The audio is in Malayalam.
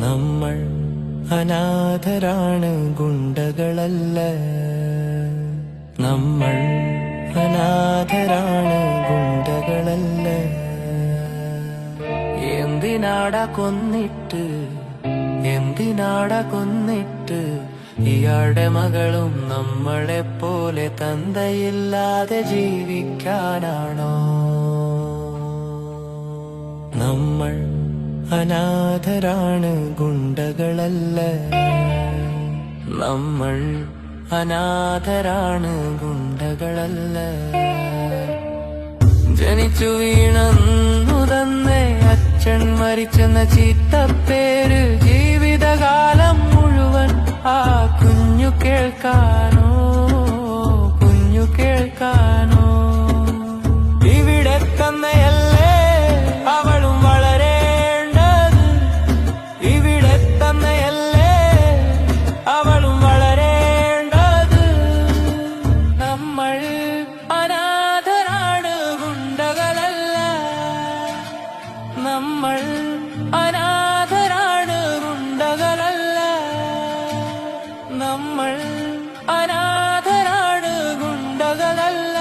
നമ്മൾ അനാഥരാണ്, ഗുണ്ടകളല്ല. നമ്മൾ അനാഥരാണ്, ഗുണ്ടകളല്ല. എന്തിനാടാ കൊന്നിട്ട് ഇയാളുടെ മകളും നമ്മളെപ്പോലെ തന്തയില്ലാതെ ജീവിക്കാനാണോ? നമ്മൾ അനാഥരാണ്, ഗുണ്ടകളല്ല. നമ്മൾ അനാഥരാണ്, ഗുണ്ടകളല്ല. ജനിച്ചു വീണന്നു തന്നെ അച്ഛൻ മരിച്ചെന്ന ചീത്തപ്പേര് ജീവിതകാലം മുഴുവൻ ആ കുഞ്ഞു കേൾക്കാനോ? ഇവിടെ തന്നെയല്ലേ അവളും വളരേണ്ടത്? ഇവിടെ തന്നെയല്ലേ അവളും വളരേണ്ടത്? നമ്മൾ അനാഥരാണ്, ഗുണ്ടകളല്ല. നമ്മൾ അനാഥരാണ്, ഗുണ്ടകളല്ല. നമ്മൾ അനാഥരാണ്, ഗുണ്ടകളല്ല.